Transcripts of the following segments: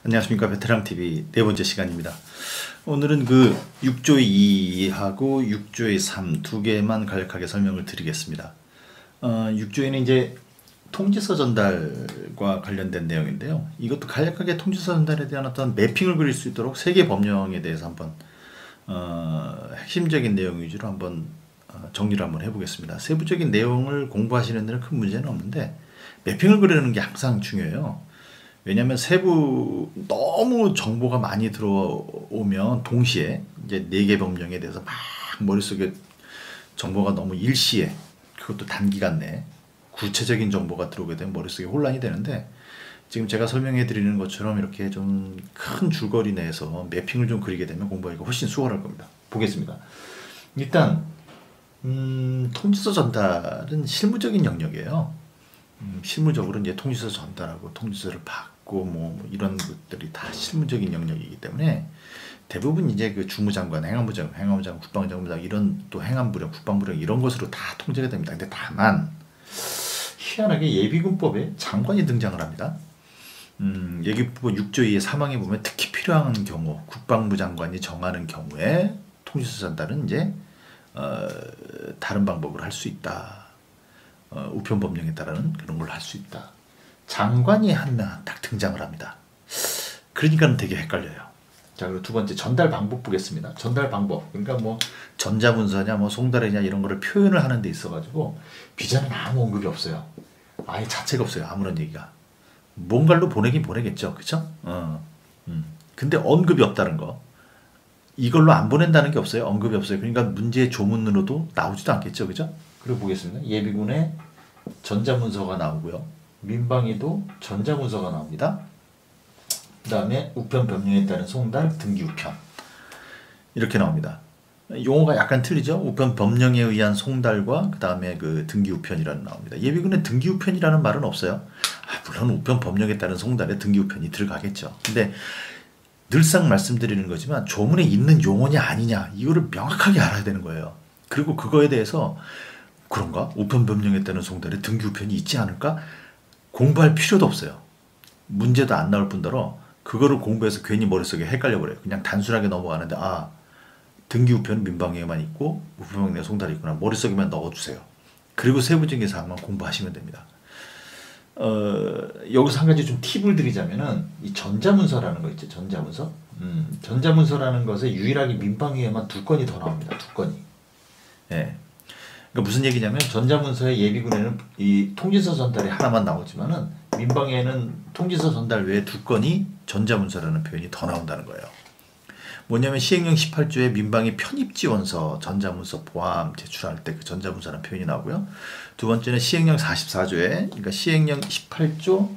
안녕하십니까. 베테랑TV 네 번째 시간입니다. 오늘은 그 6조의 2하고 6조의 3 두 개만 간략하게 설명을 드리겠습니다. 6조에는 이제 통지서 전달과 관련된 내용인데요. 이것도 간략하게 통지서 전달에 대한 어떤 매핑을 그릴 수 있도록 세계 법령에 대해서 한번 핵심적인 내용 위주로 한번 정리를 한번 해보겠습니다. 세부적인 내용을 공부하시는 데는 큰 문제는 없는데 매핑을 그리는 게 항상 중요해요. 왜냐하면 세부 너무 정보가 많이 들어오면 동시에 이제 4개 법령에 대해서 막 머릿속에 정보가 너무 일시에, 그것도 단기간 내에 구체적인 정보가 들어오게 되면 머릿속에 혼란이 되는데, 지금 제가 설명해 드리는 것처럼 이렇게 좀 큰 줄거리 내에서 매핑을 좀 그리게 되면 공부하기가 훨씬 수월할 겁니다. 보겠습니다. 일단 통지서 전달은 실무적인 영역이에요. 실무적으로 이제 통지서 전달하고 통지서를 받고 뭐 이런 것들이 다 실무적인 영역이기 때문에 대부분 이제 그 주무장관, 행안부장, 국방장관 이런 또 행안부령, 국방부령 이런 것으로 다 통제가 됩니다. 근데 다만 희한하게 예비군법에 장관이 등장을 합니다. 예비군법 6조 2의 3항에 보면 특히 필요한 경우 국방부 장관이 정하는 경우에 통지서 전달은 이제 다른 방법으로 할 수 있다. 우편 법령에 따른 그런 걸 할 수 있다. 장관이 하나 딱 등장을 합니다. 그러니까 되게 헷갈려요. 자, 그리고 두 번째 전달 방법 보겠습니다. 전달 방법. 그러니까 뭐 전자문서냐 뭐 송달이냐 이런 거를 표현을 하는 데 있어가지고 비자는 아무 언급이 없어요. 아예 자체가 없어요. 아무런 얘기가. 뭔가로 보내긴 보내겠죠. 그쵸? 근데 언급이 없다는 거. 이걸로 안 보낸다는 게 없어요. 언급이 없어요. 그러니까 문제의 조문으로도 나오지도 않겠죠. 그죠? 그리고 보겠습니다. 예비군의 전자문서가 나오고요. 민방위도 전자문서가 나옵니다. 그 다음에 우편 법령에 따른 송달, 등기 우편 이렇게 나옵니다. 용어가 약간 틀리죠. 우편 법령에 의한 송달과 그 다음에 그 등기 우편이라는 나옵니다. 예비군의 등기 우편이라는 말은 없어요. 물론 우편 법령에 따른 송달에 등기 우편이 들어가겠죠. 근데 늘상 말씀드리는 거지만 조문에 있는 용어냐 아니냐 이거를 명확하게 알아야 되는 거예요. 그리고 그거에 대해서 그런가? 우편 법령에 따른 송달에 등기 우편이 있지 않을까? 공부할 필요도 없어요. 문제도 안 나올 뿐더러 그거를 공부해서 괜히 머릿속에 헷갈려 버려요. 그냥 단순하게 넘어가는데 등기 우편은 민방위에만 있고 우편 법령에 송달이 있구나. 머릿속에만 넣어주세요. 그리고 세부적인 사항만 공부하시면 됩니다. 여기서 한 가지 좀 팁을 드리자면은 이 전자문서라는 거 있죠. 전자문서. 전자문서라는 것에 유일하게 민방위에만 2건이 더 나옵니다. 2건이. 예. 그러니까 무슨 얘기냐면 전자문서의 예비군에는 이 통지서 전달이 하나만 나오지만은 민방위에는 통지서 전달 외에 2건이 전자문서라는 표현이 더 나온다는 거예요. 뭐냐면 시행령 18조에 민방위 편입지원서 전자문서 포함 제출할 때 그 전자문서라는 표현이 나오고요. 두 번째는 시행령 44조에 그러니까 시행령 18조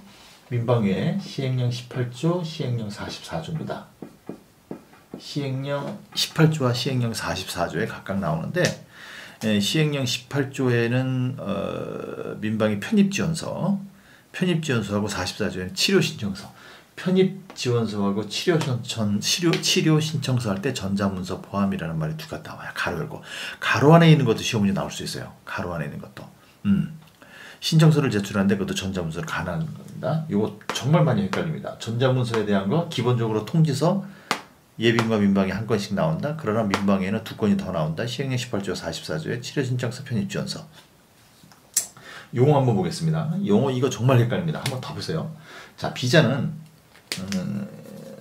민방위에 시행령 18조 시행령 44조입니다. 시행령 18조와 시행령 44조에 각각 나오는데 시행령 18조에는 민방위 편입지원서하고 44조에는 치료신청서 편입지원서하고 치료신청서 할 때 전자문서 포함이라는 말이 2개가 나와요. 가로 열고. 가로 안에 있는 것도 시험 문제 나올 수 있어요. 가로 안에 있는 것도. 신청서를 제출하는데 그것도 전자문서로 가능한 겁니다. 이거 정말 많이 헷갈립니다. 전자문서에 대한 거 기본적으로 통지서 예비군과 민방위 한 건씩 나온다. 그러나 민방위에는 2건이 더 나온다. 시행령 18조 44조에 치료신청서 편입지원서. 용어 한번 보겠습니다. 용어 이거 정말 헷갈립니다. 한번 더 보세요. 자, 비자는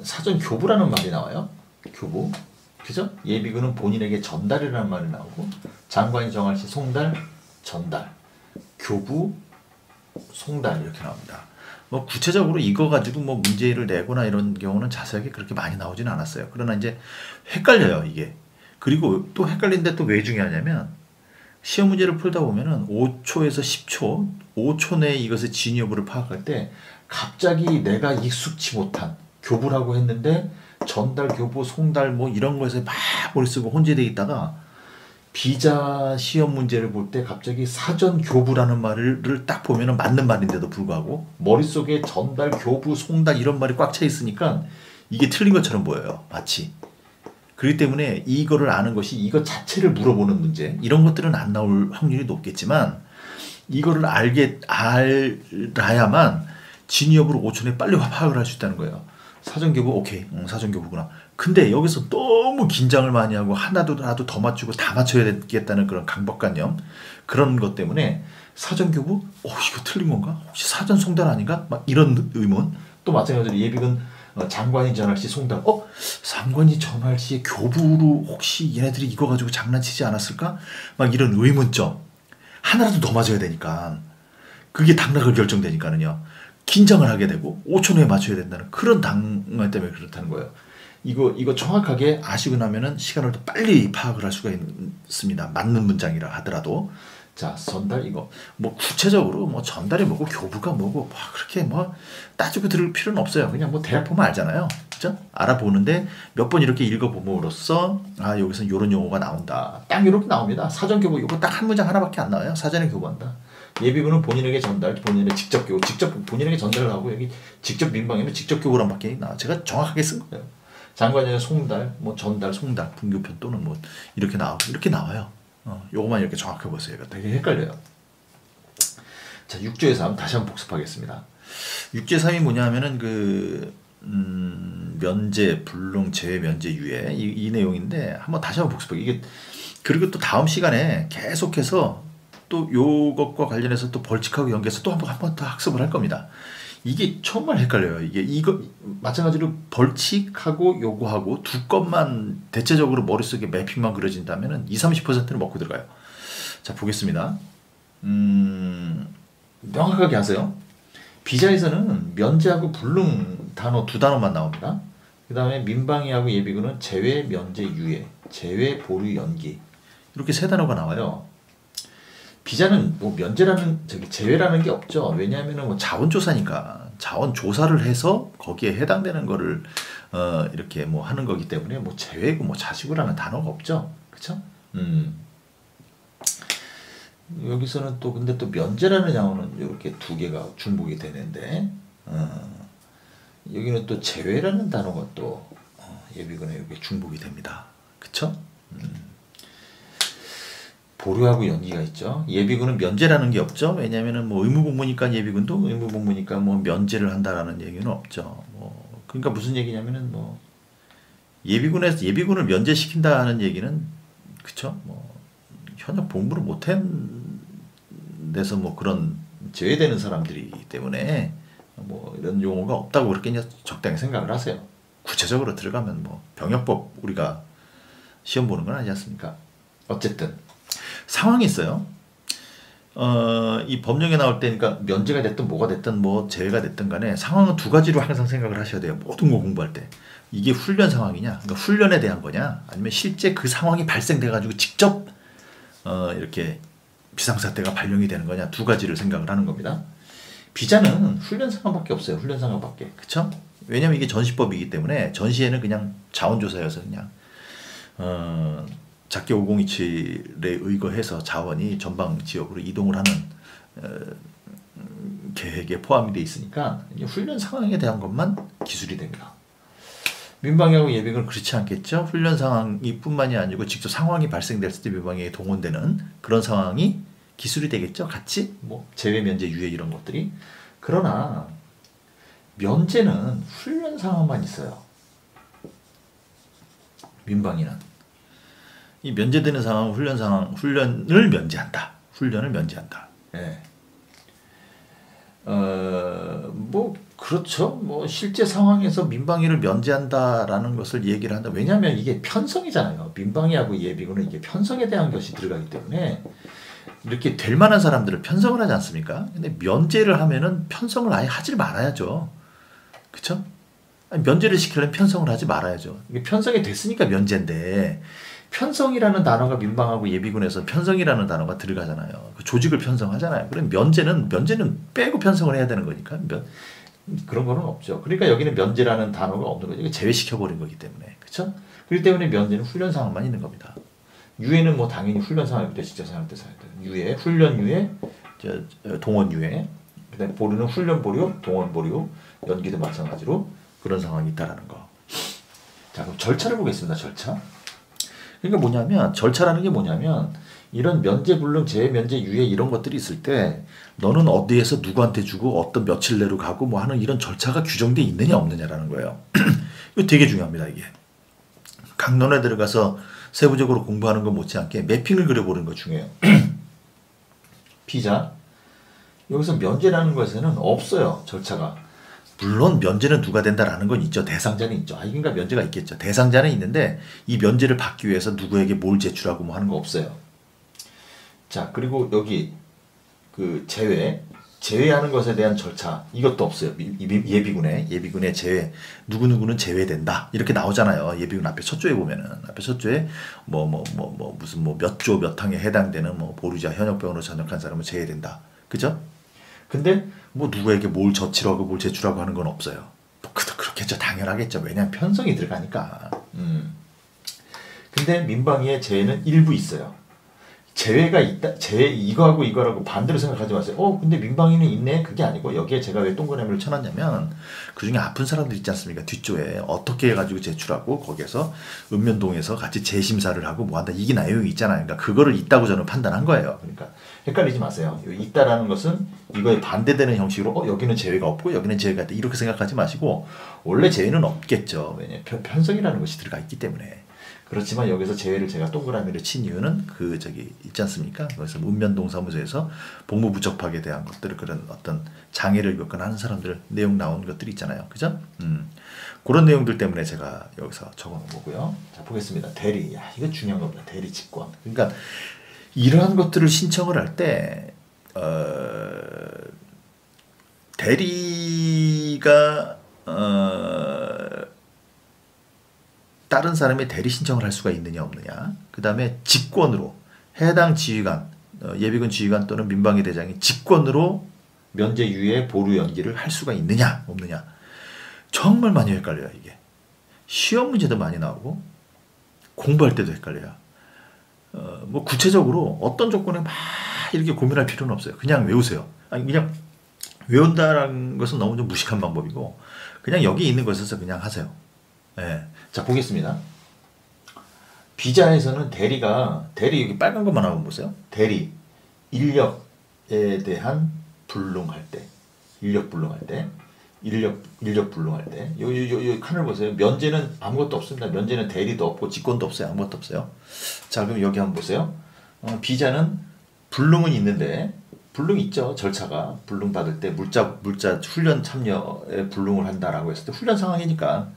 사전 교부라는 말이 나와요. 교부. 그죠? 예비군은 본인에게 전달이라는 말이 나오고 장관이 정할 시 송달, 전달, 교부, 송달 이렇게 나옵니다. 뭐 구체적으로 이거 가지고 뭐 문제를 내거나 이런 경우는 자세하게 그렇게 많이 나오지는 않았어요. 그러나 이제 헷갈려요, 이게. 그리고 또 헷갈린데 또 왜 중요하냐면 시험 문제를 풀다 보면은 5초에서 10초, 5초 내에 이것의 진위 여부를 파악할 때 갑자기 내가 익숙치 못한 교부라고 했는데 전달, 교부, 송달 뭐 이런 거에서 막 머릿속에 혼재되어 있다가 비자 시험 문제를 볼 때 갑자기 사전 교부라는 말을 딱 보면은 맞는 말인데도 불구하고 머릿속에 전달, 교부, 송달 이런 말이 꽉 차 있으니까 이게 틀린 것처럼 보여요. 마치. 그렇기 때문에 이거를 아는 것이 이것 자체를 물어보는 문제 이런 것들은 안 나올 확률이 높겠지만 이거를 알아야만 진위 여부를 5초 내에 빨리 파악을 할 수 있다는 거예요. 사전교부 오케이. 사전교부구나. 근데 여기서 너무 긴장을 많이 하고 하나도 더 맞추고 다 맞춰야 되겠다는 그런 강박관념 그런 것 때문에 사전교부 이거 틀린 건가? 혹시 사전 송달 아닌가? 막 이런 의문. 또 마찬가지로 예비군 장관이 전할 시 송달. 장관이 전할 시 교부로 혹시 얘네들이 이거 가지고 장난치지 않았을까? 막 이런 의문점. 하나라도 더 맞아야 되니까. 그게 당락을 결정되니까는요. 긴장을 하게 되고 5초 내에 맞춰야 된다는 그런 당말 때문에 그렇다는 거예요. 이거 정확하게 아시고 나면은 시간을 더 빨리 파악을 할 수가 있습니다. 맞는 문장이라 하더라도. 자, 전달 이거 뭐 구체적으로 뭐 전달이 뭐고 교부가 뭐고 그렇게 따지고 들을 필요는 없어요. 그냥 대략 보면 알잖아요. 그죠? 알아보는데 몇 번 이렇게 읽어봄으로써 여기서 이런 용어가 나온다. 딱 이렇게 나옵니다. 사전 교부 이거 딱 한 문장 하나밖에 안 나와요. 사전에 교부한다. 예비군은 본인에게 전달, 본인의 직접 교부, 직접 본인에게 전달을 하고 여기 직접 민방위는 직접 교부란 밖에 나와. 제가 정확하게 쓴 거예요. 장관의 송달, 전달, 송달, 분교편 또는 이렇게 나오고 이렇게 나와요. 요거만 이렇게 정확하게 보세요. 되게 헷갈려요. 자, 6조의 3 다시 한번 복습하겠습니다. 6조의 3이 뭐냐 하면은 면제, 불능, 제외, 면제, 유예 이 내용인데 다시 한번 복습하게. 이게 그리고 또 다음 시간에 계속해서 또 요것과 관련해서 또 벌칙하고 연계해서 또 한 번 더 학습을 할 겁니다. 이게 정말 헷갈려요. 이거 마찬가지로 벌칙하고 요거하고 두 것만 대체적으로 머릿속에 매핑만 그려진다면은 20-30%는 먹고 들어가요. 자, 보겠습니다. 명확하게 하세요. 비자에서는 면제하고 불능 단어 두 단어만 나옵니다. 그 다음에 민방위하고 예비군은 제외, 면제, 유예, 제외, 보류, 연기 이렇게 세 단어가 나와요. 비자는 면제라는 제외라는 게 없죠. 왜냐하면 자원조사니까 자원조사를 해서 거기에 해당되는 거를 이렇게 하는 거기 때문에 제외고 자시고라는 단어가 없죠. 그렇죠? 여기서는 근데 또 면제라는 단어는 이렇게 두 개가 중복이 되는데 여기는 또 제외라는 단어가 또 예비군에 이렇게 중복이 됩니다. 그렇죠? 보류하고 연기가 있죠. 예비군은 면제라는 게 없죠. 왜냐하면 의무복무니까 예비군도 의무복무니까 면제를 한다라는 얘기는 없죠. 그러니까 무슨 얘기냐면은 예비군을 면제시킨다는 얘기는 그쵸? 현역 복무를 못한 데서 그런 제외되는 사람들이기 때문에 이런 용어가 없다고 그렇게 적당히 생각을 하세요. 구체적으로 들어가면 병역법 우리가 시험 보는 건 아니지 않습니까? 어쨌든 상황이 있어요. 이 법령에 나올 때니까 면제가 됐든 뭐가 됐든 제외가 됐든 간에 상황은 두 가지로 항상 생각을 하셔야 돼요. 모든 거 공부할 때. 이게 훈련 상황이냐, 그러니까 훈련에 대한 거냐, 아니면 실제 그 상황이 발생돼 가지고 직접 이렇게 비상사태가 발령이 되는 거냐, 두 가지를 생각을 하는 겁니다. 비자는 훈련 상황밖에 없어요. 훈련 상황밖에. 그쵸? 왜냐면 이게 전시법이기 때문에 전시에는 그냥 자원조사여서 그냥 작계 5027에 의거해서 자원이 전방 지역으로 이동을 하는 계획에 포함이 되어 있으니까 훈련 상황에 대한 것만 기술이 됩니다. 민방위하고 예비군은 그렇지 않겠죠. 훈련 상황이 뿐만이 아니고 직접 상황이 발생됐을 때 민방위에 동원되는 그런 상황이 기술이 되겠죠. 같이 제외, 면제, 유예 이런 것들이. 그러나 면제는 훈련 상황만 있어요. 민방위는 이 면제되는 상황, 훈련을 면제한다. 훈련을 면제한다. 예. 그렇죠. 실제 상황에서 민방위를 면제한다라는 것을 얘기를 한다. 왜냐하면 이게 편성이잖아요. 민방위하고 예비군은 이게 편성에 대한 것이 들어가기 때문에 이렇게 될 만한 사람들을 편성을 하지 않습니까? 근데 면제를 하면은 편성을 아예 하지 말아야죠. 그쵸? 면제를 시키려면 편성을 하지 말아야죠. 이게 편성이 됐으니까 면제인데, 편성이라는 단어가 민방하고 예비군에서 편성이라는 단어가 들어가잖아요. 그 조직을 편성하잖아요. 그럼 면제는 빼고 편성을 해야 되는 거니까 그런 거는 없죠. 그러니까 여기는 면제라는 단어가 없는 거죠. 제외시켜버린 거기 때문에. 그렇죠? 그렇기 때문에 면제는 훈련 상황만 있는 겁니다. 유예는 당연히 훈련 상황일 때 직접 사용할 때 사야 돼요. 유예, 훈련 유예, 동원 유예. 그다음에 보류는 훈련 보류, 동원 보류, 연기도 마찬가지로 그런 상황이 있다라는 거. 자, 그럼 절차를 보겠습니다. 절차. 그러니까 절차라는 게 뭐냐면 이런 면제, 불능, 제외, 면제, 유예 이런 것들이 있을 때 너는 어디에서 누구한테 주고 어떤 며칠 내로 가고 뭐 하는 이런 절차가 규정돼 있느냐 없느냐라는 거예요. 이거 되게 중요합니다. 이게 강론에 들어가서 세부적으로 공부하는 것 못지않게 매핑을 그려보는 거 중요해요. 피자 여기서 면제라는 것에는 없어요. 절차가. 물론 면제는 누가 된다라는 건 있죠. 대상자는 있죠. 그러니까 면제가 있겠죠. 대상자는 있는데 이 면제를 받기 위해서 누구에게 뭘 제출하고 뭐 하는 거 없어요. 자, 그리고 여기 그 제외하는 것에 대한 절차 이것도 없어요. 예비군의 제외 누구누구는 제외된다 이렇게 나오잖아요. 예비군 앞에 첫 조에 보면은 앞에 첫 조에 무슨 몇 조 몇 항에 해당되는 뭐 보류자 현역병으로 전역한 사람은 제외된다. 그죠? 근데 뭐 누구에게 뭘 저치라고 뭘 제출하고 하는 건 없어요. 그렇겠죠. 당연하겠죠. 왜냐하면 편성이 들어가니까. 근데 민방위의 제외는 일부 있어요. 제외가 있다. 제외 이거하고 이거라고 반대로 생각하지 마세요. 근데 민방위는 있네. 그게 아니고 여기에 제가 왜 동그라미를 쳐놨냐면 그중에 아픈 사람들 있지 않습니까? 뒷조에 어떻게 해가지고 제출하고 거기에서 읍면동에서 같이 재심사를 하고 뭐 한다. 이게 내용이 있잖아요. 그러니까 그거를 있다고 저는 판단한 거예요. 그러니까 헷갈리지 마세요. 있다라는 것은 이거에 반대되는 형식으로 여기는 제외가 없고 여기는 제외가 있다. 이렇게 생각하지 마시고 원래 제외는 없겠죠. 왜냐하면 편성이라는 것이 들어가 있기 때문에. 그렇지만 여기서 제외를 제가 동그라미를 친 이유는 있지 않습니까? 그래서 읍면동 사무소에서 복무부 접학에 대한 것들을 그런 어떤 장애를 겪은 사람들 내용 나온 것들이 있잖아요. 그죠? 그런 내용들 때문에 제가 여기서 적어 놓은 거고요. 자, 보겠습니다. 대리. 이거 중요한 겁니다. 대리 직권. 그러니까 이러한 것들을 신청을 할 때 대리가 다른 사람의 대리 신청을 할 수가 있느냐 없느냐. 그 다음에 직권으로 해당 지휘관 예비군 지휘관 또는 민방위 대장이 직권으로 면제 유예 보류 연기를 할 수가 있느냐 없느냐. 정말 많이 헷갈려요. 이게 시험 문제도 많이 나오고 공부할 때도 헷갈려요. 뭐 구체적으로 어떤 조건에 막 이렇게 고민할 필요는 없어요. 그냥 외우세요. 그냥 외운다는 것은 너무 좀 무식한 방법이고 그냥 여기 있는 것에서 그냥 하세요. 네. 자, 보겠습니다. 비자에서는 대리 여기 빨간 것만 한번 보세요. 대리 인력에 대한 불능할 때, 인력 불능할 때, 요 칸을 보세요. 면제는 아무것도 없습니다. 면제는 대리도 없고 직권도 없어요. 아무것도 없어요. 자, 그럼 여기 한번 보세요. 비자는 불능은 있는데 불능 있죠. 절차가 불능 받을 때 물자 훈련 참여에 불능을 한다라고 했을 때 훈련 상황이니까.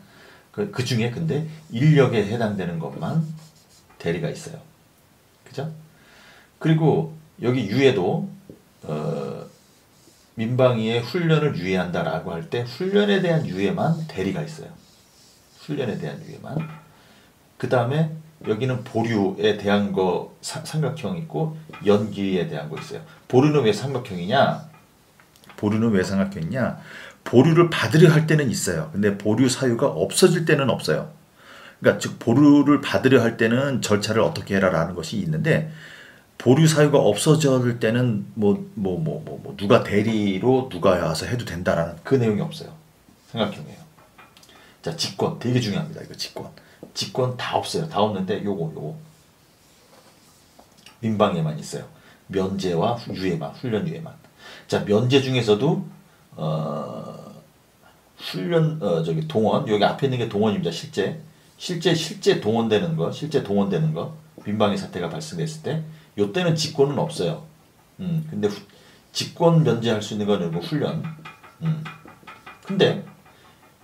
그 중에 근데 인력에 해당되는 것만 대리가 있어요. 그죠? 그리고 여기 유예도 민방위의 훈련을 유예한다라고 할 때 훈련에 대한 유예만 대리가 있어요. 훈련에 대한 유예만. 그 다음에 여기는 보류에 대한 거 삼각형 있고 연기에 대한 거 있어요. 보류는 왜 삼각형이냐? 보류를 받으려 할 때는 있어요. 근데 보류 사유가 없어질 때는 없어요. 그러니까 즉 보류를 받으려 할 때는 절차를 어떻게 해라라는 것이 있는데 보류 사유가 없어질 때는 누가 대리로 누가 와서 해도 된다라는 그 내용이 없어요. 삼각형이에요. 자, 직권 되게 중요합니다. 이거 직권 다 없어요. 다 없는데 요거 민방위에만 있어요. 면제와 유예만, 훈련 유예만. 자, 면제 중에서도 동원 여기 앞에 있는 게 동원입니다. 실제 동원되는 거 민방위 사태가 발생했을 때 요때는 직권은 없어요. 근데 직권 면제할 수 있는 건 훈련. 근데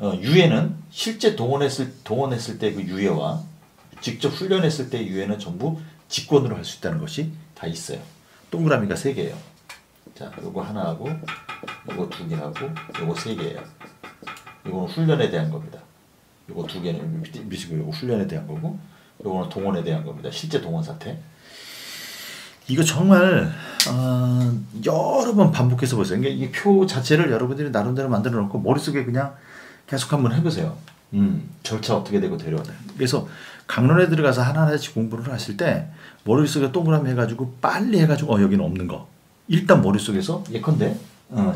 유예는 실제 동원했을 때 그 유예와 직접 훈련했을 때 유예는 전부 직권으로 할 수 있다는 것이 다 있어요. 동그라미가 3개예요. 자, 요거 하나하고 요거 2개하고 요거 3개예요. 요거는 훈련에 대한 겁니다. 요거 2개는 미시고 요거 훈련에 대한 거고 요거는 동원에 대한 겁니다. 실제 동원 사태. 이거 정말 여러 번 반복해서 보세요. 이 표 자체를 여러분들이 나름대로 만들어 놓고 머릿속에 그냥 계속 한번 해보세요. 절차 어떻게 되고 데려와요. 그래서 강론에 들어가서 하나하나씩 공부를 하실 때 머릿속에 동그라미 해가지고 빨리 해가지고 여기는 없는 거 일단 머릿속에서 예컨대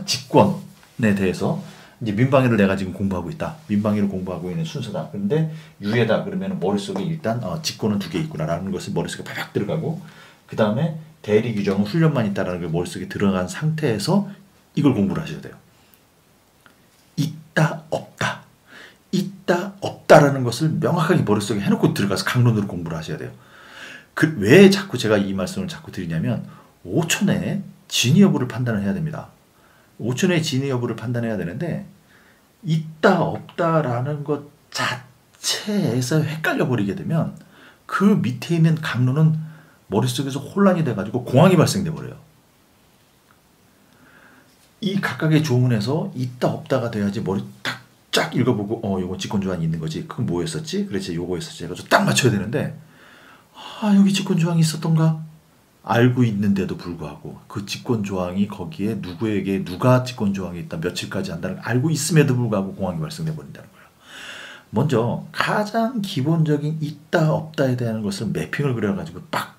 직권에 대해서 이제 민방위를 내가 지금 공부하고 있다. 민방위를 공부하고 있는 순서다. 그런데 유예다 그러면 머릿속에 일단 직권은 2개 있구나라는 것이 머릿속에 팍팍 들어가고 그 다음에 대리 규정은 훈련만 있다라는 게 머릿속에 들어간 상태에서 이걸 공부를 하셔야 돼요. 있다 없다. 있다 없다라는 것을 명확하게 머릿속에 해놓고 들어가서 강론으로 공부를 하셔야 돼요. 왜 자꾸 제가 이 말씀을 자꾸 드리냐면 5초 내에 진위 여부를 판단을 해야 됩니다. 5초 내에 진위 여부를 판단해야 되는데 있다 없다라는 것 자체에서 헷갈려 버리게 되면 그 밑에 있는 강론은 머릿속에서 혼란이 돼가지고 공황이 발생돼 버려요. 이 각각의 조문에서 있다 없다가 돼야지 머리 딱 읽어보고 요거 직권조항이 있는 거지. 그건 뭐였었지? 그렇지, 요거였었지 해가지고 딱 맞춰야 되는데 여기 직권조항이 있었던가? 알고 있는데도 불구하고 그 직권조항이 거기에 누구에게 누가 직권조항이 있다 며칠까지 한다는 걸 알고 있음에도 불구하고 공황이 발생돼 버린다는 거예요. 먼저 가장 기본적인 있다 없다에 대한 것을 매핑을 그려가지고 딱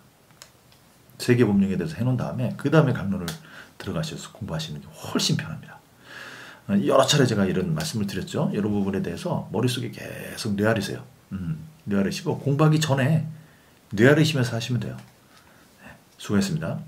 세계법령에 대해서 해놓은 다음에 그 다음에 강론을 들어가셔서 공부하시는 게 훨씬 편합니다. 여러 차례 제가 이런 말씀을 드렸죠. 여러 부분에 대해서 머릿속에 계속 뇌아리세요. 뇌아리시고 공부하기 전에 뇌아리시면서 하시면 돼요. 수고했습니다.